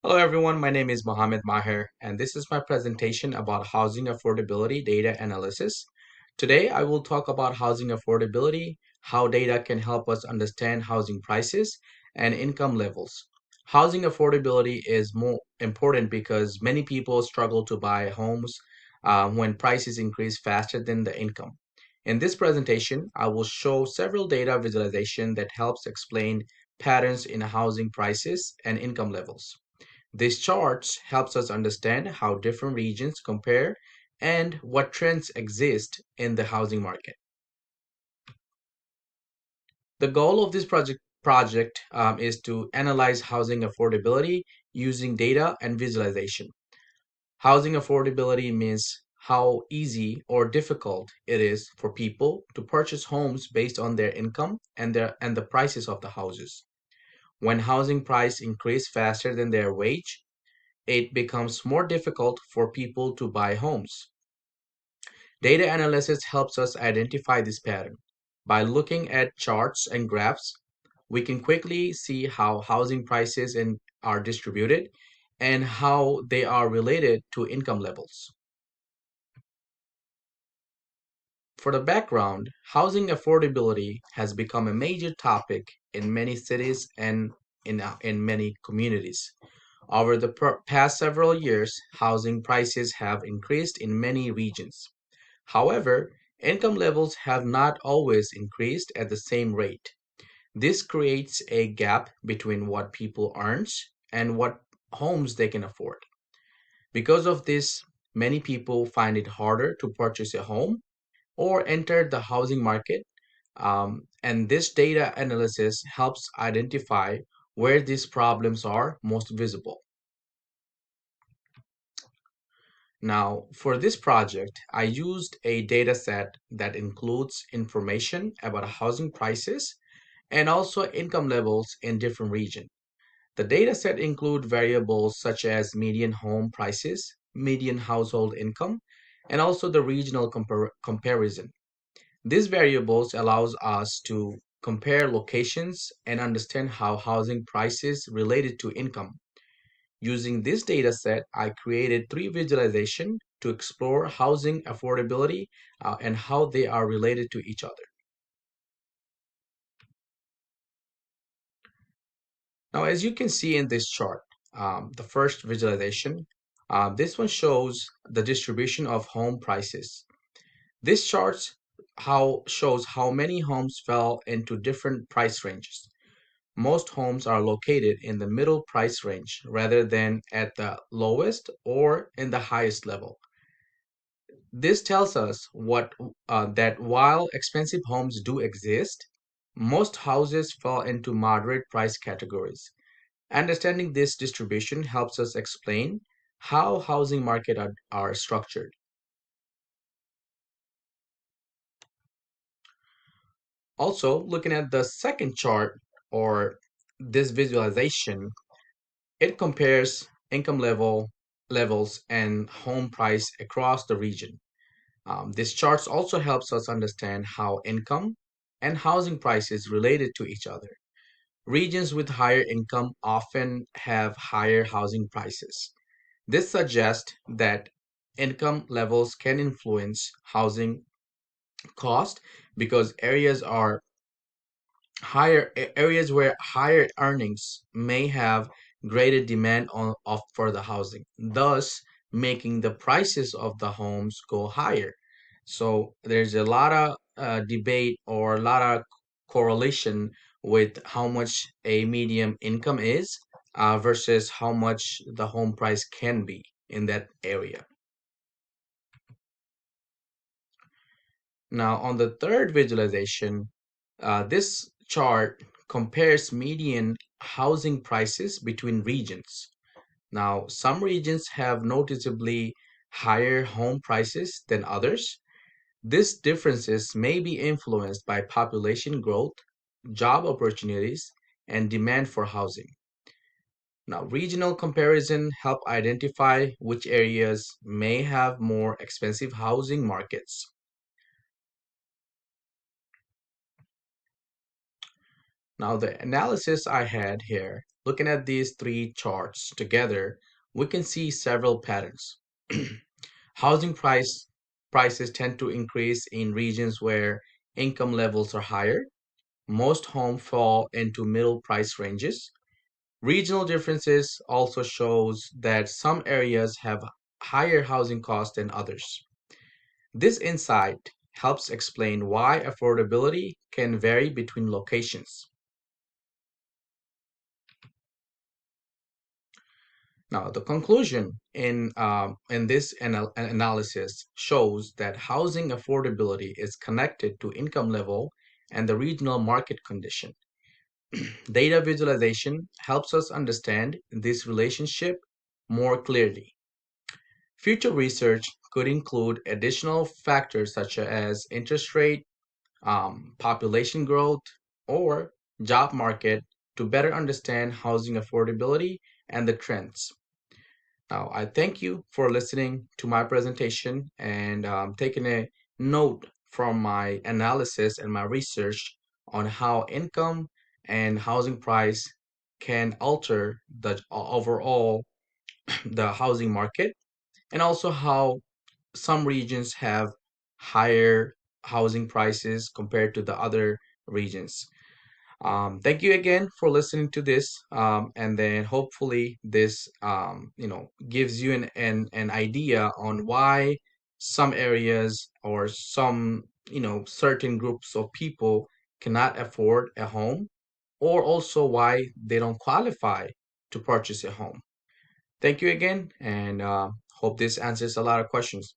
Hello everyone, my name is Mohammed Maher and this is my presentation about housing affordability data analysis. Today I will talk about housing affordability, how data can help us understand housing prices and income levels. Housing affordability is more important because many people struggle to buy homes when prices increase faster than the income. In this presentation, I will show several data visualization that helps explain patterns in housing prices and income levels. These charts helps us understand how different regions compare and what trends exist in the housing market. The goal of this project is to analyze housing affordability using data and visualization. Housing affordability means how easy or difficult it is for people to purchase homes based on their income and the prices of the houses. When housing price increase faster than their wage, it becomes more difficult for people to buy homes. Data analysis helps us identify this pattern. By looking at charts and graphs, we can quickly see how housing prices are distributed and how they are related to income levels. For the background, housing affordability has become a major topic in many cities and in many communities. Over the past several years, housing prices have increased in many regions. However, income levels have not always increased at the same rate. This creates a gap between what people earn and what homes they can afford. Because of this, many people find it harder to purchase a home or enter the housing market. And this data analysis helps identify where these problems are most visible. Now, for this project, I used a data set that includes information about housing prices and also income levels in different regions. The data set include variables such as median home prices, median household income, and also the regional comparison. These variables allows us to compare locations and understand how housing prices related to income. Using this data set, I created three visualizations to explore housing affordability and how they are related to each other. Now, as you can see in this chart, the first visualization, this one shows the distribution of home prices. This chart how shows how many homes fell into different price ranges. Most homes are located in the middle price range rather than at the lowest or in the highest level. This tells us that while expensive homes do exist, most houses fall into moderate price categories. Understanding this distribution helps us explain how housing markets are structured. Also, looking at the second chart or this visualization, it compares levels and home price across the region. This chart also helps us understand how income and housing prices related to each other. Regions with higher income often have higher housing prices. This suggests that income levels can influence housing cost because areas where higher earnings may have greater demand for the housing, thus making the prices of the homes go higher. So there's a lot of debate or a lot of correlation with how much a medium income is versus how much the home price can be in that area. Now, on the third visualization, this chart compares median housing prices between regions. Now, some regions have noticeably higher home prices than others. These differences may be influenced by population growth, job opportunities, and demand for housing. Now, regional comparison help identify which areas may have more expensive housing markets. Now, the analysis I had here Looking at these three charts together, we can see several patterns. Housing prices tend to increase in regions where income levels are higher. Most homes fall into middle price ranges. Regional differences also shows that some areas have higher housing costs than others. This insight helps explain why affordability can vary between locations. Now, the conclusion in this analysis shows that housing affordability is connected to income level and the regional market condition. Data visualization helps us understand this relationship more clearly. Future research could include additional factors such as interest rate, population growth, or job market to better understand housing affordability and the trends. Now, I thank you for listening to my presentation and taking a note from my analysis and my research on how income and housing price can alter the overall the housing market, and also how some regions have higher housing prices compared to the other regions. Thank you again for listening to this, and then hopefully this gives you an idea on why some areas or some certain groups of people cannot afford a home, or also why they don't qualify to purchase a home. Thank you again, and hope this answers a lot of questions.